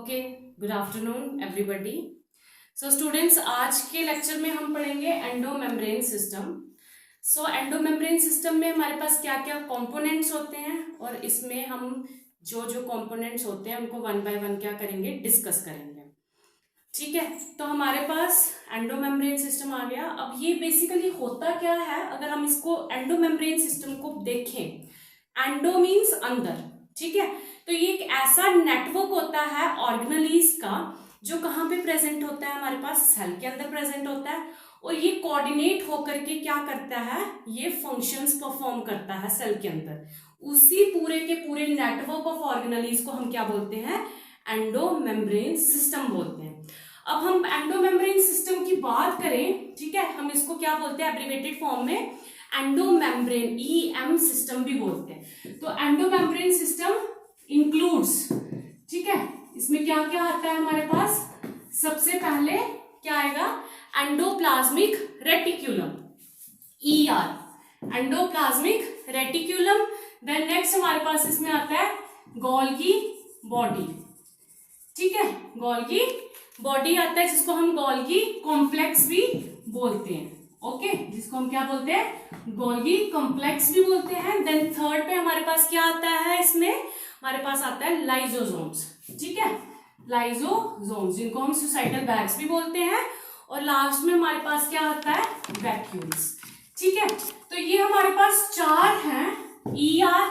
Okay, good afternoon everybody. So students, आज के lecture में हम पढ़ेंगे एंडोमेम्ब्रेन सिस्टम। सो एंडोमेम्ब्रेन सिस्टम में हमारे पास क्या क्या कंपोनेंट्स होते हैं और इसमें हम जो जो कंपोनेंट्स होते हैं उनको वन बाय वन क्या करेंगे, डिस्कस करेंगे। ठीक है, तो हमारे पास एंडोमेम्ब्रेन सिस्टम आ गया। अब ये बेसिकली होता क्या है, अगर हम इसको एंडोमेम्ब्रेन सिस्टम को देखें, एंडो मीन्स अंदर, ठीक है। तो ये एक ऐसा नेटवर्क होता है ऑर्गेनेलीज का जो कहाँ पे प्रेजेंट होता है, हमारे पास सेल के अंदर प्रेजेंट होता है और ये कोऑर्डिनेट होकर के क्या करता है, ये फंक्शंस परफॉर्म करता है सेल के अंदर। उसी पूरे के पूरे नेटवर्क ऑफ ऑर्गेनेलीज को हम क्या बोलते हैं, एंडोमेम्ब्रेन सिस्टम बोलते हैं। अब हम एंडोमेम्ब्रेन सिस्टम की बात करें, ठीक है, हम इसको क्या बोलते हैं एब्रिवेटेड फॉर्म में एंडोमेम्ब्रेन, EM सिस्टम भी बोलते हैं। तो एंडोमेम्ब्रेन सिस्टम इंक्लूड्स, ठीक है, इसमें क्या क्या आता है हमारे पास, सबसे पहले क्या आएगा, endoplasmic reticulum, ER, endoplasmic reticulum. Then next हमारे पास इसमें आता है गोल्गी बॉडी, ठीक है, गोल्गी बॉडी आता है जिसको हम गोल्गी कॉम्प्लेक्स भी बोलते हैं। ओके, जिसको हम क्या बोलते हैं, गोल्गी कॉम्प्लेक्स भी बोलते हैं। देन थर्ड पे हमारे पास क्या आता है, इसमें हमारे पास आता है लाइजोसोम्स, ठीक है, लाइजोसोम्स जिनको हम सुसाइडल बैग्स भी बोलते हैं। और लास्ट में हमारे पास क्या आता है, वैक्यूल्स, ठीक है। तो ये हमारे पास चार हैं, ER,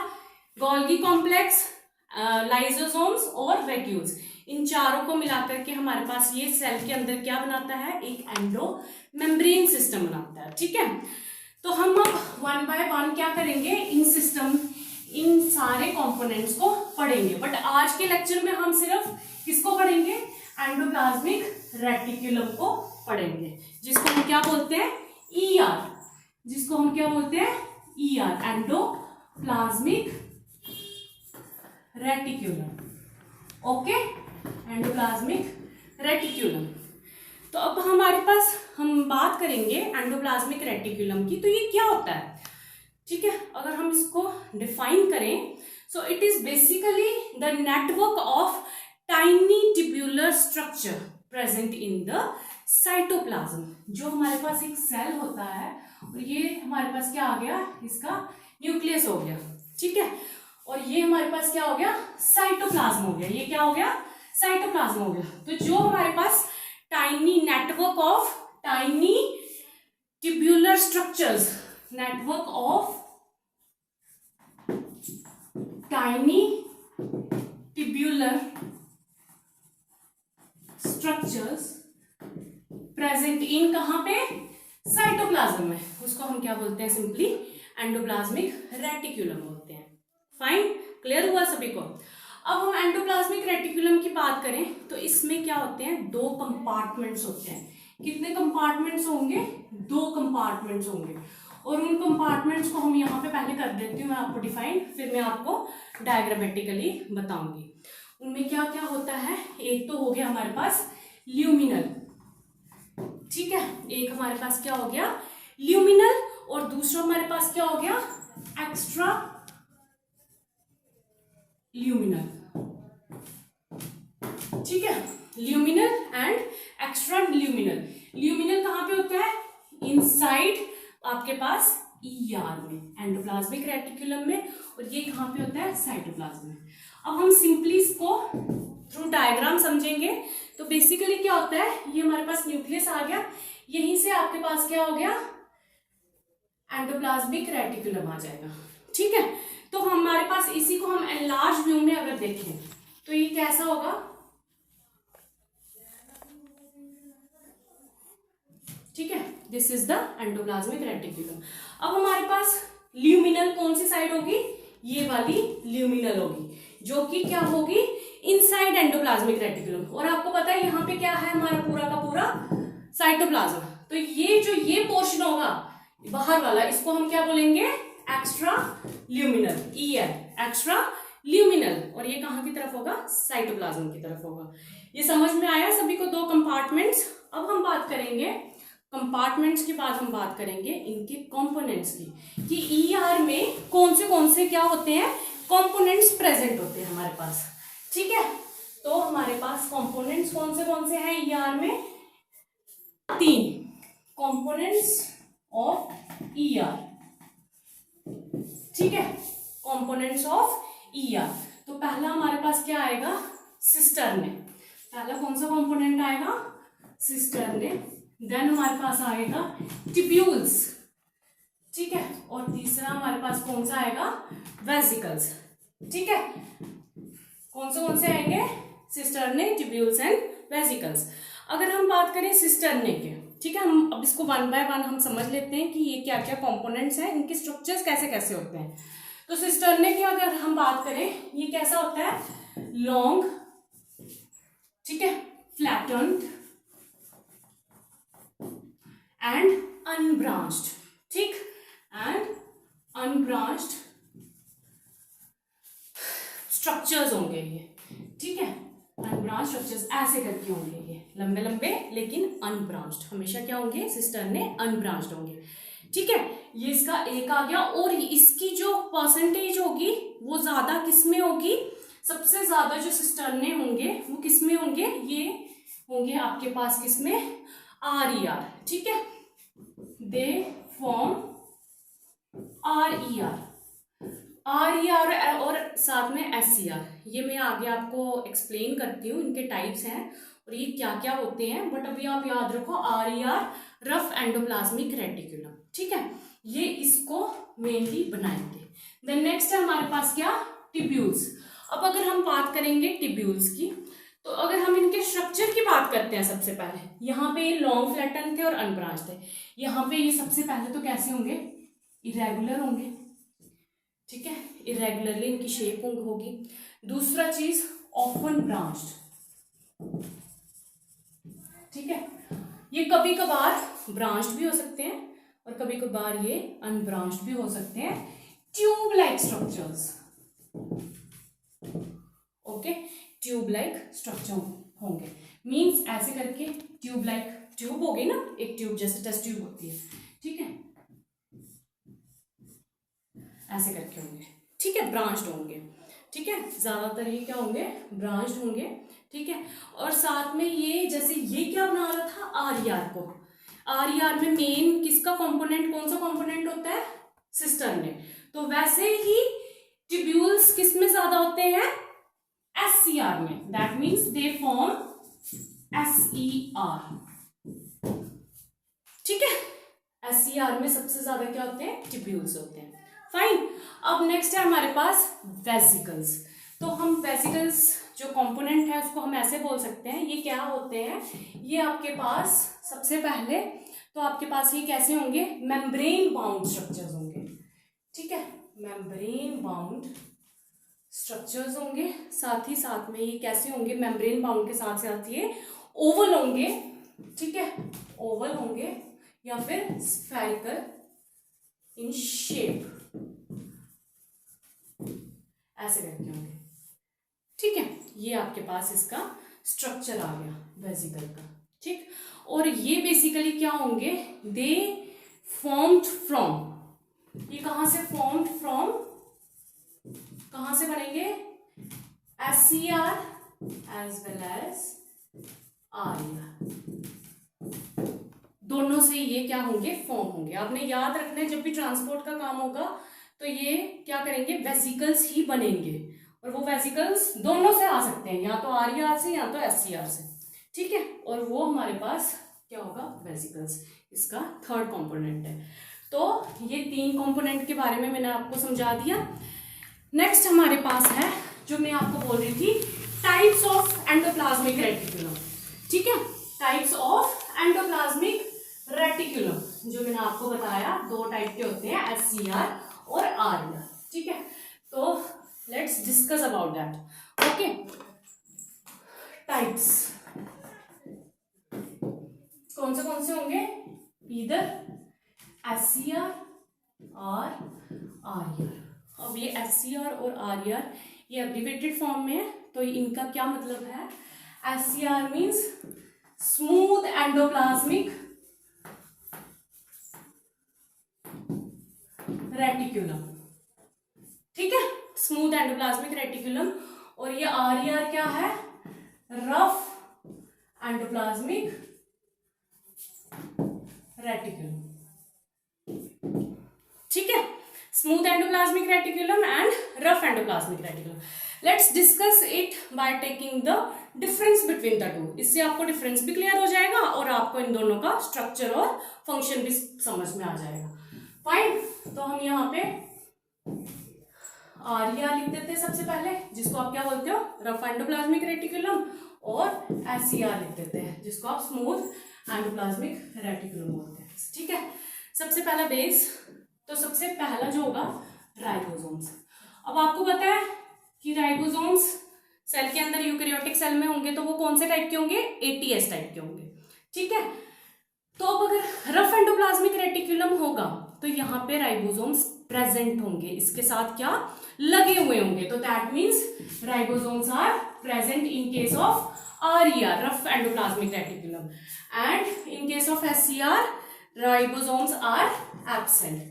गोल्गी कॉम्प्लेक्स, लाइजोसोम्स और वैक्यूल्स। इन चारों को मिलाकर के हमारे पास ये सेल के अंदर क्या बनाता है, एक एंडोमेम्ब्रेन सिस्टम बनाता है, ठीक है। तो हम अब वन बाय वन क्या करेंगे, इन सिस्टम, इन सारे कंपोनेंट्स को पढ़ेंगे। बट आज के लेक्चर में हम सिर्फ किसको पढ़ेंगे, एंडोप्लाज्मिक रेटिक्यूलम को पढ़ेंगे, जिसको हम क्या बोलते हैं, ER, जिसको हम क्या बोलते हैं, ER, endoplasmic reticulum. Okay, endoplasmic reticulum. तो अब हमारे पास हम बात करेंगे एंडोप्लाज्मिक रेटिक्यूलम की। तो ये क्या होता है, ठीक है, अगर हम इसको डिफाइन करें, so it is basically the network of tiny tubular structure present in the cytoplasm. जो हमारे पास एक सेल होता है और ये हमारे पास क्या आ गया, इसका न्यूक्लियस हो गया, ठीक है, और ये हमारे पास क्या हो गया, साइटोप्लाज्म हो गया। ये क्या हो गया, साइटोप्लाज्म हो गया। तो जो हमारे पास tiny network of tiny tubular structures, network of tiny tubular structures present in, कहां पे, साइटोप्लाज्म में, उसको हम क्या बोलते हैं, सिंपली एंडोप्लाज्मिक रेटिक्यूलम बोलते हैं। फाइन, क्लियर हुआ सभी को। अब हम एंडोप्लाज्मिक रेटिक्यूलम की बात करें तो इसमें क्या होते हैं, दो कंपार्टमेंट्स होते हैं। कितने कंपार्टमेंट्स होंगे, दो कंपार्टमेंट्स होंगे। और उन कंपार्टमेंट्स को हम यहाँ पे पहले कर देती हूँ मैं आपको डिफाइन, फिर मैं आपको डायग्रामेटिकली बताऊंगी। उनमें क्या क्या होता है, एक तो हो गया हमारे पास ल्यूमिनल, ठीक है, एक हमारे पास क्या हो गया, ल्यूमिनल, और दूसरा हमारे पास क्या हो गया, एक्स्ट्रा ल्यूमिनल, ठीक है, luminal and extra luminal. Luminal कहां पे होता है, इनसाइड आपके पास ER में, एंडोप्लाज्मिक रेटिक्यूलम में, और ये कहां पे होता है, साइटोप्लाज्म में। अब हम सिंपली इसको थ्रू डायग्राम समझेंगे। तो बेसिकली क्या होता है, ये हमारे पास न्यूक्लियस आ गया, यहीं से आपके पास क्या हो गया, एंडोप्लाज्मिक रेटिक्यूलम आ जाएगा, ठीक है। तो हमारे पास इसी को हम एनलार्ज व्यू में अगर देखें तो ये कैसा होगा, ठीक है, this is the endoplasmic reticulum. अब हमारे पास ल्यूमिनल कौन सी साइड होगी, ये वाली ल्यूमिनल होगी, जो कि क्या होगी, इनसाइड एंडोप्लाज्मिक रेटिक्यूलम। और आपको पता है यहाँ पे क्या है, हमारा पूरा का पूरा साइटोप्लाज्म। तो ये जो ये पोर्शन होगा बाहर वाला, इसको हम क्या बोलेंगे, extra luminal, EL, extra luminal. और ये कहां की तरफ होगा, साइटोप्लाज्म की तरफ होगा। ये समझ में आया सभी को, दो कंपार्टमेंट्स। अब हम बात करेंगे कंपार्टमेंट्स के बाद हम बात करेंगे इनके कंपोनेंट्स की, कि ER में कौन से क्या होते हैं, कंपोनेंट्स प्रेजेंट होते हैं हमारे पास, ठीक है। तो हमारे पास कंपोनेंट्स कौन से हैं ईआर में? 3 कंपोनेंट्स ऑफ ईआर, ठीक है, कंपोनेंट्स ऑफ ईआर। तो पहला हमारे पास क्या आएगा? सिस्टर्ने। पहला कौन सा कंपोनेंट आएगा? सिस्टर्ने। देन हमारे पास आएगा ट्यूब्यूल्स, ठीक है, और तीसरा हमारे पास कौन सा आएगा? वेसिकल्स, ठीक है। कौन से आएंगे? Cisternae, tubules and vesicles. अगर हम बात करें सिस्टर्ने के, ठीक है, हम अब इसको वन बाय वन हम समझ लेते हैं कि ये क्या क्या कंपोनेंट्स हैं, इनके स्ट्रक्चर्स कैसे कैसे होते हैं। तो सिस्टर्ने की अगर हम बात करें, ये कैसा होता है? लॉन्ग, ठीक है, फ्लैटन्ड एंड अनब्रांच्ड, ठीक, एंड अनब्रांच्ड स्ट्रक्चर्स होंगे ये, ठीक है। अनब्रांच स्ट्रक्चर्स ऐसे करके होंगे ये, लंबे लंबे लेकिन अनब्रांच्ड, हमेशा क्या होंगे? सिस्टर्ने अनब्रांच्ड होंगे, ठीक है। ये इसका एक आ गया। और इसकी जो परसेंटेज होगी वो ज्यादा किस में होगी? सबसे ज्यादा जो सिस्टर्ने होंगे वो किस में होंगे? ये होंगे आपके पास किस में? आर, ठीक है, दे फॉर्म आर और साथ में SCR। ये मैं आगे आपको एक्सप्लेन करती हूँ, इनके टाइप्स हैं और ये क्या क्या होते हैं, बट अभी आप याद रखो RER, रफ एंडोप्लाज्मिक रेटिकुलम, ठीक है, ये इसको मेनली बनाएंगे। देन नेक्स्ट है हमारे पास क्या? ट्यूब्यूल्स। अब अगर हम बात करेंगे ट्यूब्यूल्स की, तो अगर हम इनके स्ट्रक्चर की बात करते हैं, सबसे पहले यहाँ पे लॉन्ग फ्लैटन थे और अनब्रांच थे। यहाँ पे ये सबसे पहले तो कैसे होंगे? इरेगुलर होंगे, ठीक है, इरेगुलरली इनकी शेप होगी। दूसरा चीज ऑफन ब्रांच्ड, ठीक है, ये कभी कभार ब्रांच्ड भी हो सकते हैं और कभी कभार ये अनब्रांच्ड भी हो सकते हैं। Tube like structures, okay, tube like structure होंगे, मींस ऐसे करके ट्यूब लाइक, ट्यूब हो गई ना, एक ट्यूब जैसे टेस्ट ट्यूब होती है, ठीक है, ऐसे करके होंगे, ठीक है, ब्रांच्ड होंगे, ठीक है, ज्यादातर ये क्या होंगे? ब्रांच्ड होंगे, ठीक है। और साथ में ये जैसे ये क्या बना रहा था? RER को, RER में मेन किसका कंपोनेंट, कौन सा कंपोनेंट होता है? सिस्टर्ने। तो वैसे ही ट्यूब्यूल्स किस में ज्यादा होते हैं? SCR में, that means they form SER, ठीक है। SCR में सबसे ज्यादा क्या होते हैं? ट्यूब्यूल्स होते हैं, फाइन। अब नेक्स्ट है हमारे पास वेसिकल्स। तो हम वेसिकल्स जो कंपोनेंट है उसको हम ऐसे बोल सकते हैं, ये क्या होते हैं? ये आपके पास सबसे पहले तो आपके पास ये कैसे होंगे? मेम्ब्रेन बाउंड स्ट्रक्चर्स होंगे, ठीक है, मेम्ब्रेन बाउंड स्ट्रक्चर्स होंगे। साथ में ये कैसे होंगे? मेम्ब्रेन बाउंड के साथ साथ ये ओवल होंगे, ठीक है, ओवल होंगे या फिर स्फेरिकल इन शेप, ऐसे करके होंगे, ठीक है। ये आपके पास इसका स्ट्रक्चर आ गया वेसिकल का, ठीक। और ये बेसिकली क्या होंगे? दे फॉर्म्ड फ्रॉम, ये कहां से फॉर्म्ड फ्रॉम, कहां से बनेंगे? SCR as well as RER, दोनों से ये क्या होंगे? फॉर्म होंगे। आपने याद रखना है, जब भी ट्रांसपोर्ट का काम होगा तो ये क्या करेंगे? वेसिकल्स ही बनेंगे, और वो वेसिकल्स दोनों से आ सकते हैं, या तो RER से या तो SCR से, ठीक है। और वो हमारे पास क्या होगा? वेसिकल्स, इसका थर्ड कंपोनेंट है। तो ये 3 कंपोनेंट के बारे में मैंने आपको समझा दिया। नेक्स्ट हमारे पास है, जो मैं आपको बोल रही थी, टाइप्स ऑफ एंडोप्लाज्मिक रेटिकुलम, ठीक है, टाइप्स ऑफ एंडोप्लाज्मिक रेटिकुलम, जो मैंने आपको बताया 2 टाइप के होते हैं, SCR और RER, ठीक है। तो let's discuss about that, okay. Types कौन से होंगे? इधर SCR और RER। अब ये SCR और RER ये एब्रिवेटेड फॉर्म में है, तो इनका क्या मतलब है? SCR means smooth endoplasmic reticulum, ठीक है, स्मूथ एंडोप्लाज्मिक रेटिकुलम। और ये RER क्या है? Rough endoplasmic reticulum. ठीक है, smooth endoplasmic reticulum and rough endoplasmic reticulum. Let's discuss it by taking the difference between the two. इससे आपको डिफरेंस भी क्लियर हो जाएगा और आपको इन दोनों का स्ट्रक्चर और फंक्शन भी समझ में आ जाएगा। फाइन, तो हम यहाँ पे आरिया लिख देते हैं सबसे पहले, जिसको आप क्या बोलते हो, रफ एंडोप्लाज्मिक रेटिकुलम, और एससीआर लिख देते हैं, जिसको आप स्मूथ एंडोप्लाज्मिक रेटिकुलम बोलते हैं। ठीक है, सबसे पहला बेस, तो सबसे पहला जो होगा राइबोसोम्स। अब आपको पता है कि राइबोसोम्स सेल के अंदर यूकैरियोटिक सेल में होंगे तो वो कौन से टाइप के होंगे, एटीएस टाइप के होंगे। ठीक है, तो अब अगर रफ एंडोप्लाज्मिक रेटिकुलम होगा तो यहाँ पे राइबोसोम्स प्रेजेंट होंगे, इसके साथ क्या लगे हुए होंगे, तो that means ribosomes are present in case of RER, rough endoplasmic reticulum, and in case of SCR ribosomes are absent.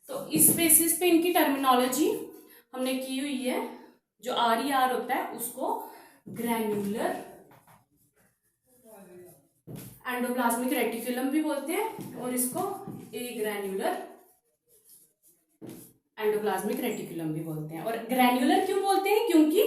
तो इस बेसिस पे इनकी टर्मिनोलॉजी हमने की हुई है। जो आरईआर होता है उसको ग्रैन्युलर एंडोप्लाज्मिक रेटिकुलम भी बोलते हैं और इसको ए ग्रैन्युलर एंडोप्लाज्मिक रेटिकुलम भी बोलते हैं। और ग्रैन्युलर क्यों बोलते हैं, क्योंकि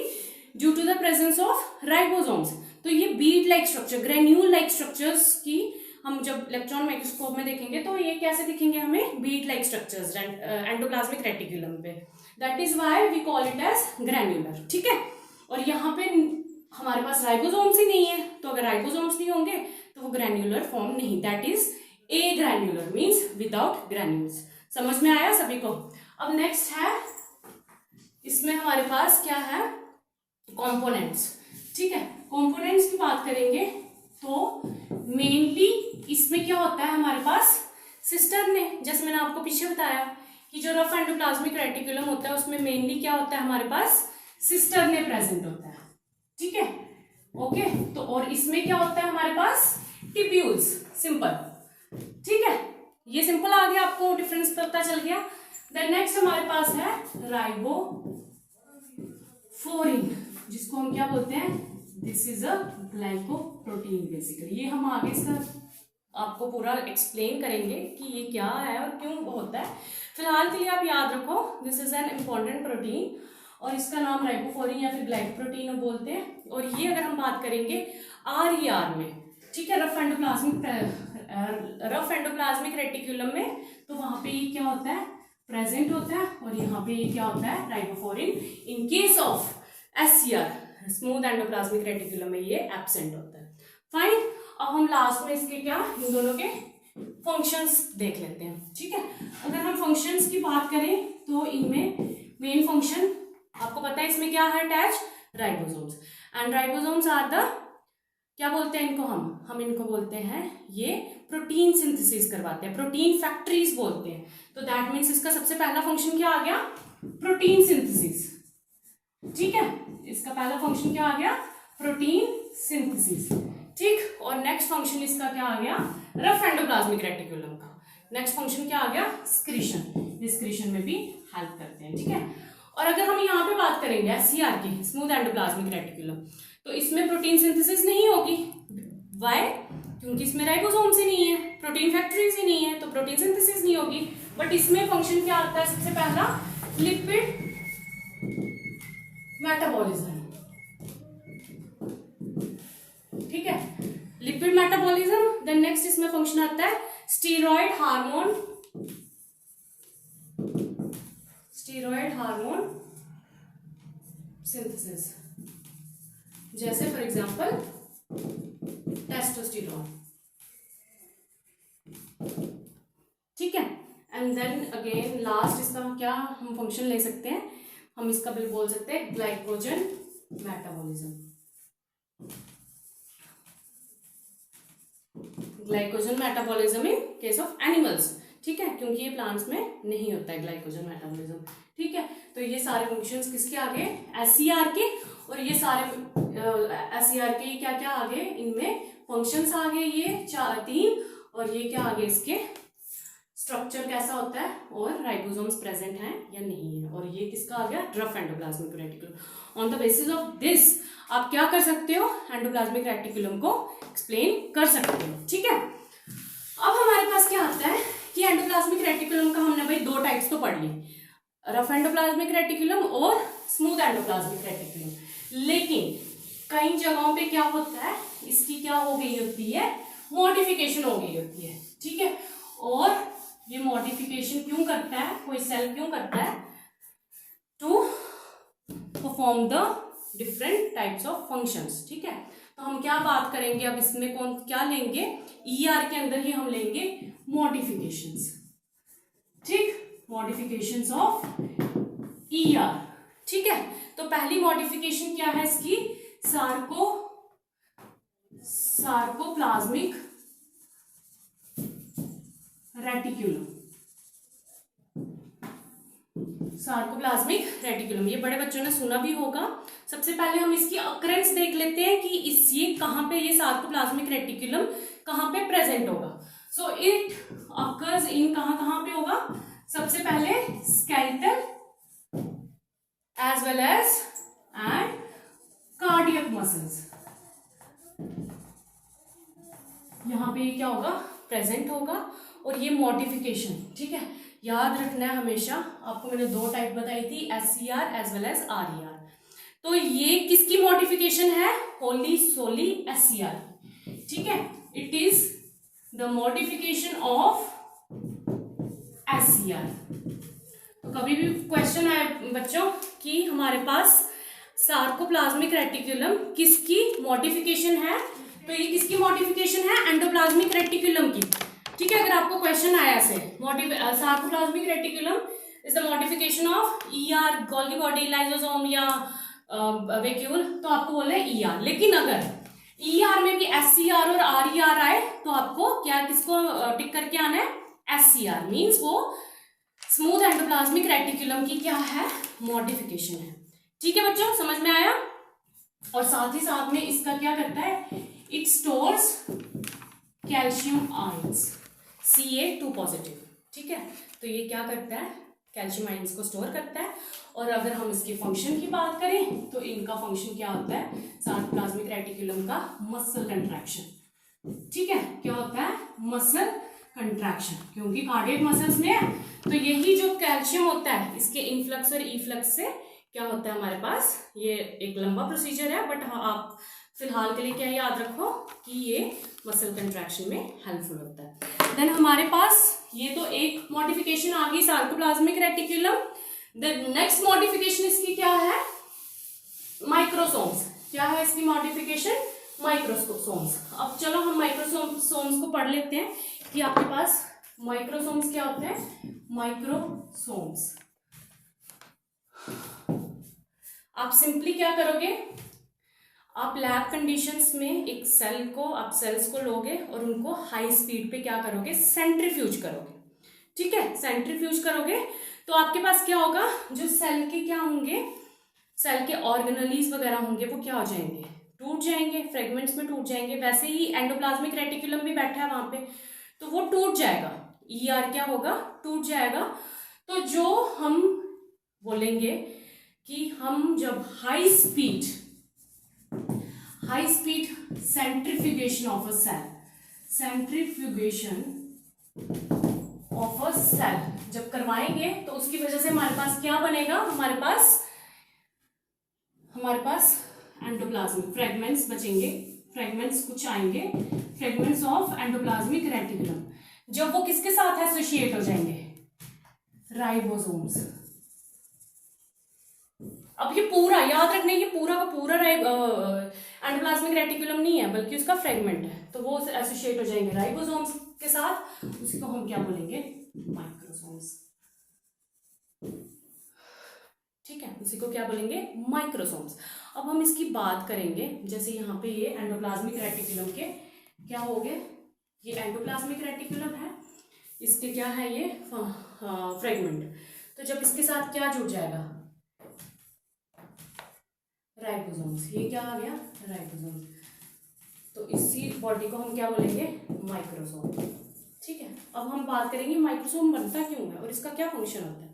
due to the presence of ribosomes, तो ये bead like structure, granule like structures की हम जब इलेक्ट्रॉन माइक्रोस्कोप में देखेंगे तो ये कैसे दिखेंगे हमें, bead like structures endoplasmic reticulum पे, that is why we call it as granular. ठीक है, और यहाँ पे हमारे पास राइबोसोम्स ही नहीं है, तो अगर राइबोसोम्स नहीं होंगे तो वो ग्रैन्युलर फॉर्म नहीं, that is a granular means without granules. समझ में आया सभी को। अब नेक्स्ट है, इसमें हमारे पास क्या है, कंपोनेंट्स। ठीक है, कंपोनेंट्स की बात करेंगे तो मेनली इसमें क्या होता है हमारे पास, सिस्टर ने, जैसे मैंने आपको पीछे बताया कि जो रफ एंडोप्लाज्मिक रेटिकुलम होता है उसमें मेनली क्या होता है हमारे पास, सिस्टर ने प्रेजेंट होता है। ठीक है, ओके, तो और इसमें क्या होता है हमारे पास, टिब्यूल्स, सिंपल। ठीक है, ये सिंपल आ गया, आपको डिफरेंस पता चल गया। देन नेक्स्ट हमारे पास है राइबोफोरिन, जिसको हम क्या बोलते हैं, this is a glycoprotein basically. ये हम आगे इसका आपको पूरा एक्सप्लेन करेंगे कि ये क्या है और क्यों होता है। फिलहाल के लिए आप याद रखो, this is an important protein और इसका नाम राइबोफोरिन या फिर ग्लाइकोप्रोटीन बोलते हैं। और ये अगर हम बात करेंगे आरईआर में, ठीक है, रफ एंडोप्लाज्मिक रेटिकुलम में, तो वहां पे ये क्या होता है, प्रेजेंट होता है, और यहाँ पे ये क्या होता है, ribophorin. In case of SCR smooth endoplasmic reticulum में ये एब्सेंट होता है। फाइन, अब हम लास्ट में इसके क्या, इन दोनों के फंक्शंस देख लेते हैं। ठीक है, अगर हम फंक्शंस की बात करें तो इनमें मेन फंक्शन आपको पता है, इसमें क्या है attach, ribosomes, and ribosomes are the, क्या बोलते हैं इनको, हम इनको बोलते हैं, ये प्रोटीन सिंथेसिस करवाते हैं, प्रोटीन फैक्ट्रीज बोलते हैं। तो दैट मीन्स इसका सबसे पहला फंक्शन क्या आ गया, प्रोटीन सिंथेसिस। ठीक है, इसका पहला फंक्शन क्या आ गया, प्रोटीन सिंथेसिस। ठीक, और नेक्स्ट फंक्शन इसका क्या आ गया, रफ एंडोप्लाज्मिक रेटिकुलम का नेक्स्ट फंक्शन क्या आ गया, स्क्रीशन। ये स्क्रीशन में भी हेल्प करते हैं। ठीक है, और अगर हम यहाँ पे बात करेंगे एससीआर की, स्मूथ एंडोप्लाज्मिक रेटिकुलम, तो इसमें प्रोटीन सिंथेसिस नहीं होगी। वाई, क्योंकि इसमें राइबोसोम्स ही नहीं है, प्रोटीन फैक्ट्रीज ही नहीं है, तो प्रोटीन सिंथेसिस नहीं होगी। बट इसमें फंक्शन क्या आता है, सबसे पहला लिपिड मेटाबॉलिज्म। ठीक है, लिपिड मेटाबॉलिज्म। देन नेक्स्ट इसमें फंक्शन आता है स्टीरॉयड हार्मोन, सिंथेसिस, जैसे फॉर एग्जांपल टेस्टोस्टेरोन। ठीक है, एंड देन अगेन लास्ट इसका क्या हम फंक्शन ले सकते हैं, हम इसका बिल बोल सकते हैं glycogen metabolism. Glycogen metabolism in case of animals. ठीक है, क्योंकि ये प्लांट्स में नहीं होता है ग्लाइकोजन मेटाबॉलिज्म। ठीक है, तो ये सारे फंक्शंस किसके आ गए, एससीआर के, और ये सारे एससीआर के क्या क्या आ गए, इनमें फंक्शंस आ गए ये 3, और ये क्या आ गए, इसके स्ट्रक्चर कैसा होता है और राइबोसोम्स प्रेजेंट हैं या नहीं है, और ये किसका आ गया, rough endoplasmic reticulum. On the basis of this आप क्या कर सकते हो, एंडोप्लाज्मिक रेटिकुलम को एक्सप्लेन कर सकते हो। ठीक है, अब हमारे पास क्या आता है कि एंडोप्लाज्मिक रेटिकुलम का हमने भाई दो टाइप्स तो पढ़ ली, रफ एंडोप्लाज्मिक रेटिकुलम और स्मूथ एंडोप्लाज्मिक रेटिकुलम। लेकिन कई जगहों पे क्या होता है, इसकी क्या हो गई होती है, मॉडिफिकेशन हो गई होती है। ठीक है, और ये मॉडिफिकेशन क्यों करता है, कोई सेल क्यों करता है, to perform the different types of functions. ठीक है, तो हम क्या बात करेंगे अब इसमें, कौन क्या लेंगे, ईआर के अंदर ही हम लेंगे मॉडिफिकेशंस। ठीक, मॉडिफिकेशंस ऑफ ईआर। ठीक है, तो पहली मॉडिफिकेशन क्या है इसकी, सार्कोप्लाज्मिक रेटिकुलम। सार्कोप्लाज्मिक रेटिकुलम, ये बड़े बच्चों ने सुना भी होगा। सबसे पहले हम इसकी अकरेंस देख लेते हैं कि ये कहां पे, ये सार्कोप्लाज्मिक रेटिकुलम कहां पे प्रेजेंट होगा। सो इट अकर्स इन, कहां पे होगा, सबसे पहले skeletal as well as and cardiac muscles, यहां पे क्या होगा, प्रेजेंट होगा। और ये मॉडिफिकेशन, ठीक है, याद रखना है हमेशा, आपको मैंने दो टाइप बताई थी, SCR as well as RER। तो ये किसकी मॉडिफिकेशन है, होली सोली SCR। ठीक है, it is the modification of SCR। तो कभी भी क्वेश्चन आए बच्चों कि हमारे पास सार्कोप्लाज्मिक रेटिकुलम किसकी मॉडिफिकेशन है, तो ये किसकी मॉडिफिकेशन है, एंडोप्लाज्मिक रेटिकुलम की। ठीक है, अगर आपको क्वेश्चन आया ऐसे, sarcoplasmic reticulum is the modification of ER, Golgi body, lysosome या वैक्यूल, तो आपको बोलना है ER। लेकिन अगर ER में भी SCR और RER आए तो आपको क्या, किसको टिक करके आना है, SCR, मीन्स वो स्मूथ एंडोप्लाज्मिक रेटिकुलम की क्या है, मॉडिफिकेशन है। ठीक है बच्चों, समझ में आया। और साथ ही साथ में इसका क्या करता है, it stores calcium ions, Ca2 positive. ठीक है, तो ये क्या करता है, कैल्शियम आयंस को स्टोर करता है। और अगर हम इसके फंक्शन की बात करें तो इनका फंक्शन क्या होता है, सार्कोप्लाज्मिक रेटिकुलम का मसल कंट्रैक्शन। ठीक है, क्या होता है, मसल कंट्रैक्शन, क्योंकि कार्डियक मसल्स में है, तो यही जो कैल्शियम होता है, इसके इनफ्लक्स और इफ्लक्स से क्या होता है हमारे पास, ये एक लंबा प्रोसीजर है, बट हाँ आप फिलहाल के लिए क्या याद रखो कि ये मसल कंट्रैक्शन में हेल्पफुल होता है। देन हमारे पास ये तो एक मॉडिफिकेशन आ गई sarcoplasmic reticulum. The next modification इसकी क्या है, माइक्रोसोम्स। क्या है इसकी मॉडिफिकेशन, माइक्रोसोम्स। अब चलो हम माइक्रोसोम्स को पढ़ लेते हैं कि आपके पास माइक्रोसोम्स क्या होते हैं, माइक्रोसोम्स। आप सिंपली क्या करोगे, आप लैब कंडीशंस में एक सेल को, आप सेल्स को लोगे और उनको हाई स्पीड पे क्या करोगे, सेंट्रीफ्यूज करोगे। ठीक है, सेंट्रीफ्यूज करोगे तो आपके पास क्या होगा, जो सेल के क्या होंगे, सेल के ऑर्गेनेलीज वगैरह होंगे वो क्या हो जाएंगे, टूट जाएंगे, फ्रेगमेंट्स में टूट जाएंगे। वैसे ही एंडोप्लाज्मिक रेटिकुलम भी बैठा है वहां पे, तो वो टूट जाएगा, ER क्या होगा, टूट जाएगा। तो जो हम बोलेंगे कि हम जब high speed centrifugation of a cell, centrifugation of a cell जब करवाएंगे तो उसकी वजह से हमारे पास क्या बनेगा, हमारे पास एंडोप्लाज्मिक फ्रेगमेंट्स बचेंगे, फ्रेगमेंट्स कुछ आएंगे, फ्रेगमेंट्स ऑफ एंडोप्लाज्मिक रेटिकुलम। जब वो किसके साथ एसोसिएट हो जाएंगे, राइबोसोम्स। अब ये पूरा याद रखने, ये पूरा का पूरा एंडोप्लाज्मिक रेटिकुलम नहीं है बल्कि उसका फ्रेगमेंट है, तो वो एसोसिएट हो जाएंगे राइबोसोम्स के साथ, उसी को हम क्या बोलेंगे, माइक्रोसोम्स। ठीक है, उसी को क्या बोलेंगे, माइक्रोसोम्स। अब हम इसकी बात करेंगे, जैसे यहाँ पे ये एंडोप्लाज्मिक रेटिकुलम के क्या हो गए, ये एंडोप्लाज्मिक रेटिकुलम है, इसके क्या है ये फ्रेगमेंट, तो जब इसके साथ क्या जुड़ जाएगा, राइबोसोम्स, ये क्या आ गया, राइबोसोम्स, तो इसी बॉडी को हम क्या बोलेंगे, माइक्रोसोम। ठीक है, अब हम बात करेंगे माइक्रोसोम बनता क्यों है और इसका क्या फंक्शन होता है।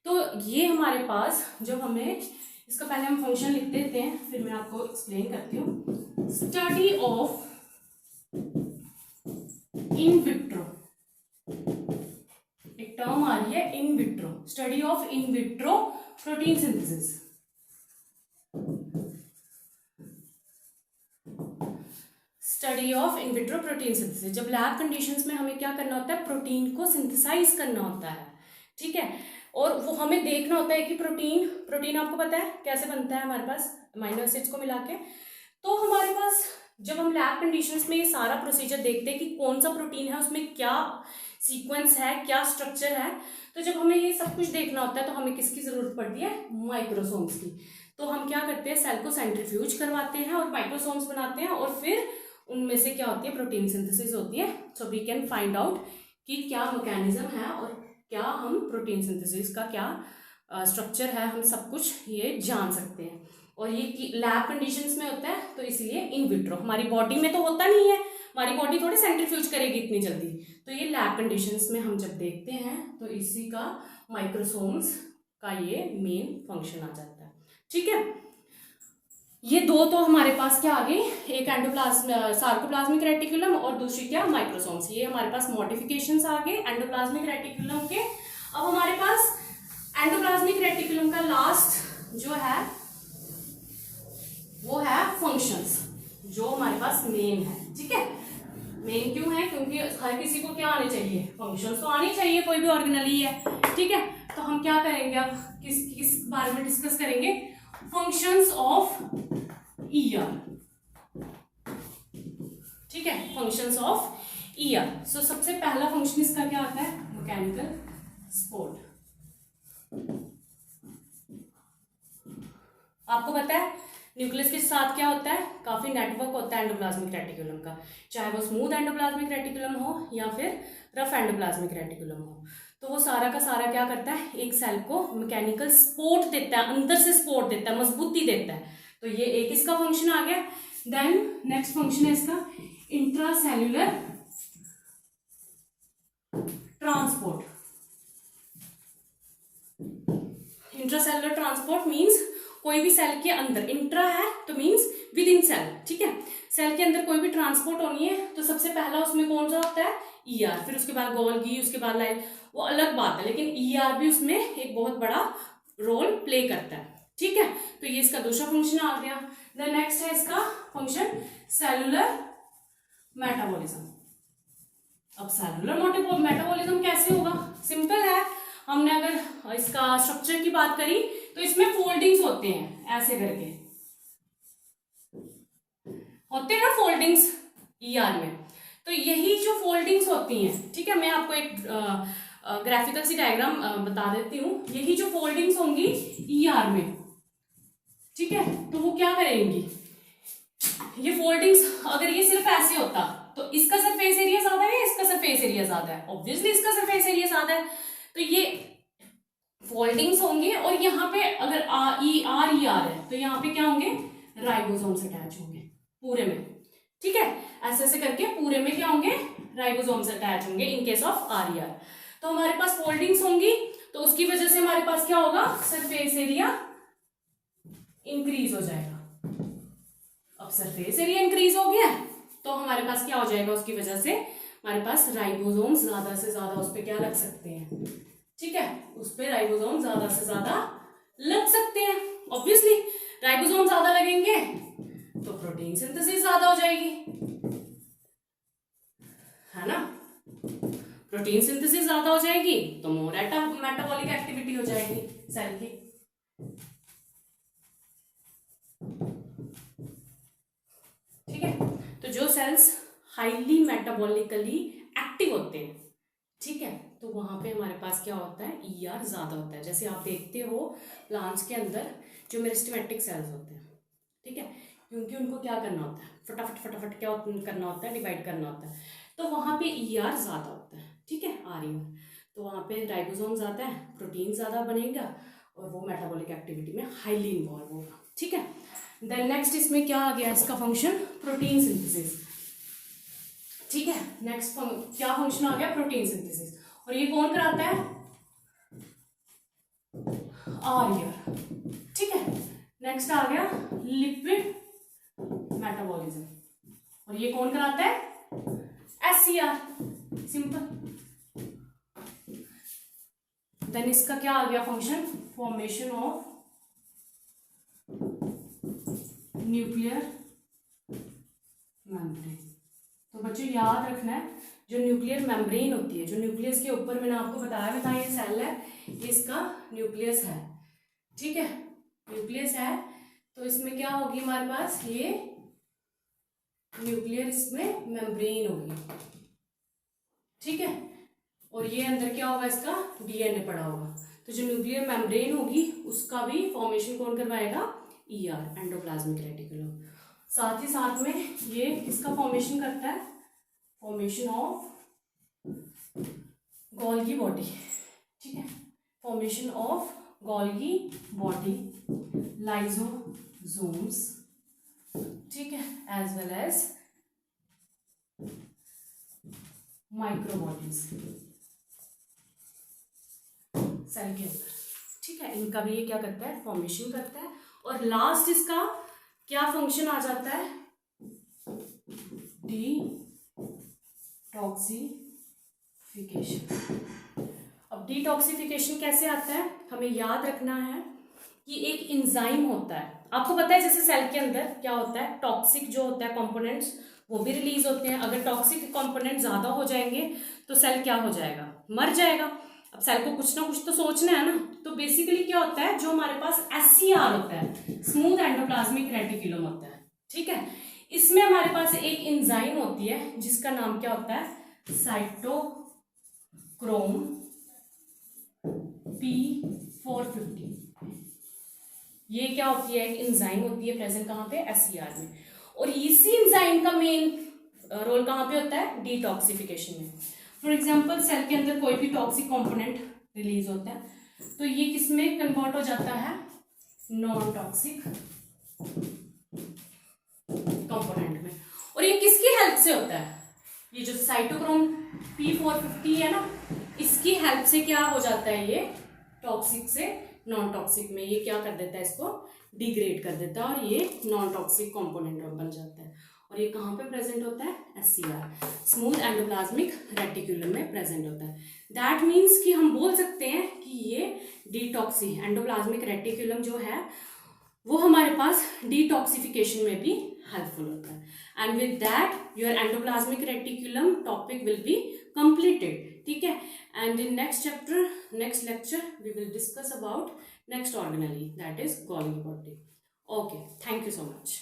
तो ये हमारे पास जब हमें इसका पहले हम फंक्शन लिख देते हैं, फिर मैं आपको एक्सप्लेन करती हूँ। स्टडी ऑफ इन विट्रो, एक टर्म आ रही है in vitro, study of in vitro protein synthesis. Study of in vitro protein synthesis, जब लैब कंडीशंस में हमें क्या करना होता है, प्रोटीन को सिंथेसाइज करना होता है, ठीक है। और वो हमें देखना होता है कि प्रोटीन आपको पता है कैसे बनता है हमारे पास अमीनो एसिड्स को मिला के। तो हमारे पास जब हम लैब कंडीशंस में ये सारा प्रोसीजर देखते हैं कि कौन सा प्रोटीन है, उसमें क्या सीक्वेंस है, क्या स्ट्रक्चर है, तो जब हमें ये सब कुछ देखना होता है तो हमें किसकी जरूरत पड़ती है, माइक्रोसोम्स की। तो हम क्या करते हैं, सेल को सेंट्रीफ्यूज करवाते हैं और माइक्रोसोम्स बनाते हैं, और फिर उनमें से क्या होती है, प्रोटीन सिंथेसिस होती है। So we can find out कि क्या मैकेनिज्म है और क्या हम प्रोटीन सिंथेसिस का क्या स्ट्रक्चर है, हम सब कुछ ये जान सकते हैं। और ये लैब कंडीशंस में होता है, तो इसलिए इन विट्रो, हमारी बॉडी में तो होता नहीं है, हमारी बॉडी थोड़ी सेंट्रीफ्यूज करेगी इतनी जल्दी। तो ये लैब कंडीशंस में हम जब देखते हैं तो इसी का माइक्रोसोम्स का ये मेन फंक्शन आ जाता है, ठीक है। ये दो तो हमारे पास क्या आ गई, एक एंडोप्लाज्म सार्कोप्लाज्मिक रेटिकुलम और दूसरी क्या, माइक्रोसोम्स। ये हमारे पास मॉडिफिकेशंस आ गए एंडोप्लाज्मिक रेटिकुलम के। अब हमारे पास एंडोप्लाज्मिक रेटिकुलम का लास्ट जो है वो है फंक्शंस, जो हमारे पास मेन है, ठीक है। मेन क्यों है, क्योंकि हर किसी को क्या आने चाहिए, फंक्शंस तो आने चाहिए, कोई भी ऑर्गेनली है, ठीक है। तो हम क्या करेंगे, अब किस बारे में डिस्कस करेंगे, फंक्शंस ऑफ ईआर, ठीक है, फंक्शंस ऑफ ईआर। सो सबसे पहला फंक्शन इसका क्या आता है, मैकेनिकल सपोर्ट। आपको पता है न्यूक्लियस के साथ क्या होता है, काफी नेटवर्क होता है एंडोप्लाज्मिक रेटिकुलम का, चाहे वो स्मूथ एंडोप्लाज्मिक रेटिकुलम हो या फिर रफ एंडोप्लाज्मिक रेटिकुलम हो। तो वो सारा का सारा क्या करता है, एक सेल को मैकेनिकल सपोर्ट देता है, अंदर से सपोर्ट देता है, मजबूती देता है। तो ये एक इसका फंक्शन आ गया। देन नेक्स्ट फंक्शन है इसका intracellular transport. Intracellular transport means कोई भी सेल के अंदर, इंट्रा है तो मींस विद इन सेल, ठीक है। सेल के अंदर कोई भी ट्रांसपोर्ट होनी है तो सबसे पहला उसमें कौन सा होता है, ईआर, फिर उसके बाद गोल्गी, उसके बाद लाइन, वो अलग बात है, लेकिन ईआर भी उसमें एक बहुत बड़ा रोल प्ले करता है, ठीक है। तो ये इसका दूसरा फंक्शन आ गया। देन नेक्स्ट है इसका फंक्शन सेलुलर मेटाबॉलिज्म। अब सेलुलर मेटाबॉलिज्म कैसे होगा, सिंपल है। हमने अगर इसका स्ट्रक्चर की बात करी तो इसमें फोल्डिंग्स होते हैं, ऐसे करके होते हैं ना फोल्डिंग्स ईआर में। तो यही जो फोल्डिंग्स होती हैं, ठीक है, मैं आपको एक ग्राफिकल सी डायग्राम बता देती हूँ। यही जो फोल्डिंग्स होंगी ईआर में, ठीक है, तो वो क्या करेंगी, ये फोल्डिंग्स अगर ये सिर्फ ऐसे होता तो इसका सरफेस एरिया ज्यादा है, इसका सरफेस एरिया ज्यादा है, ऑब्वियसली इसका सरफेस एरिया ज्यादा है। तो ये फोल्डिंग्स होंगे और यहाँ पे अगर आर है तो यहाँ पे क्या होंगे, राइबोसोम्स अटैच होंगे पूरे में, ठीक है। ऐसे ऐसे करके पूरे में क्या होंगे, राइबोसोम्स अटैच होंगे इन केस ऑफ आर। तो हमारे पास फोल्डिंग्स होंगी तो उसकी वजह से हमारे पास क्या होगा, सरफेस एरिया इंक्रीज हो जाएगा। अब सरफेस एरिया इंक्रीज हो गया तो हमारे पास क्या हो जाएगा, उसकी वजह से हमारे पास राइबोसोम्स ज्यादा से ज्यादा उस पर क्या लग सकते हैं, ठीक है, उस पर राइबोसोम ज्यादा से ज्यादा लग सकते हैं। ऑब्वियसली राइबोसोम ज्यादा लगेंगे तो प्रोटीन सिंथेसिस ज्यादा हो जाएगी, है ना। प्रोटीन सिंथेसिस ज्यादा हो जाएगी तो मोर मेटाबॉलिक एक्टिविटी हो जाएगी सेल की, ठीक है। तो जो सेल्स हाईली मेटाबॉलिकली एक्टिव होते हैं, ठीक है, तो वहां पे हमारे पास क्या होता है, ईआर ज्यादा होता है। जैसे आप देखते हो प्लांट्स के अंदर जो मेरिस्टेमेटिक सेल्स होते हैं, ठीक है, क्योंकि उनको क्या करना होता है, फटाफट फटाफट क्या करना होता है, डिवाइड करना होता है, तो वहां पे ईआर ज्यादा होता है, ठीक है, आरईआर। तो वहां पे राइबोसोम ज्यादा है, प्रोटीन ज्यादा बनेगा और वो मेटाबॉलिक एक्टिविटी में हाईली इन्वॉल्व होगा, ठीक है। देन नेक्स्ट इसमें क्या आ गया, इसका फंक्शन प्रोटीन सिंथेसिस, ठीक है। नेक्स्ट क्या फंक्शन आ गया, प्रोटीन सिंथेसिस। और ये कौन कराता है, आरईआर, ठीक है। नेक्स्ट आ गया लिपिड मेटाबॉलिज्म, और ये कौन कराता है? SCR, simple. देन इसका क्या आ गया function? Formation of nuclear membrane. तो बच्चों याद रखना है, जो न्यूक्लियर मेम्ब्रेन होती है, जो न्यूक्लियस के ऊपर मैंने आपको बताया था, ये सेल है, ये इसका न्यूक्लियस है, ठीक है, न्यूक्लियस है। तो इसमें क्या होगी हमारे पास? ये न्यूक्लियर, इसमें मेम्ब्रेन होगी, ठीक है, और ये अंदर क्या होगा? इसका DNA पड़ा होगा। तो जो न्यूक्लियर मेम्ब्रेन होगी उसका भी फॉर्मेशन कौन करवाएगा? ER, endoplasmic reticulum. साथ ही साथ में ये किसका फॉर्मेशन करता है? फॉर्मेशन ऑफ गोल्गी बॉडी, ठीक है, formation of Golgi body, lysosomes, ठीक है, as well as microbodies cell के अंदर, ठीक है, इनका भी ये क्या करता है? फॉर्मेशन करता है। और लास्ट इसका क्या फंक्शन आ जाता है? डिटॉक्सिफिकेशन। अब डिटॉक्सिफिकेशन कैसे आता है? हमें याद रखना है कि एक एंजाइम होता है, आपको पता है, जैसे सेल के अंदर क्या होता है? टॉक्सिक जो होता है कंपोनेंट्स, वो भी रिलीज होते हैं। अगर टॉक्सिक कंपोनेंट ज्यादा हो जाएंगे तो सेल क्या हो जाएगा? मर जाएगा। अब सेल को कुछ ना कुछ तो सोचना है ना, तो बेसिकली क्या होता है? जो हमारे पास SCR होता है, स्मूथ एंडोप्लाज्मिक रेटिकुलम होता है, ठीक है, इसमें हमारे पास एक एंजाइम होती है जिसका नाम क्या होता है? Cytochrome P450। ये क्या होती है? एक एंजाइम होती है, प्रेजेंट कहाँ पे? SCR में। और इसी एंजाइम का मेन रोल कहाँ पे होता है? डिटॉक्सिफिकेशन में। फॉर एग्जांपल सेल के अंदर कोई भी टॉक्सिक कंपोनेंट रिलीज होता है तो ये किसमें कन्वर्ट हो जाता है? नॉन टॉक्सिक कंपोनेंट में। और ये किसकी हेल्प से होता है? ये जो साइटोक्रोम P450 है ना, इसकी हेल्प से क्या हो जाता है? ये टॉक्सिक से नॉन टॉक्सिक में ये क्या कर देता है? इसको डिग्रेड कर देता है और ये नॉन टॉक्सिक कंपोनेंट बन जाता है। और ये कहाँ पे प्रेजेंट होता है? SCR, स्मूथ एंडोप्लाज्मिक रेटिकुलम में प्रेजेंट होता है। दैट मीन्स कि हम बोल सकते हैं कि ये डिटॉक्सी एंडोप्लाज्मिक रेटिकुलम जो है वो हमारे पास डिटॉक्सिफिकेशन में भी हेल्पफुल होता है। And with that your endoplasmic reticulum topic will be completed, ठीक है। And in next chapter, next lecture we will discuss about next organelle, that is Golgi body. Okay, thank you so much.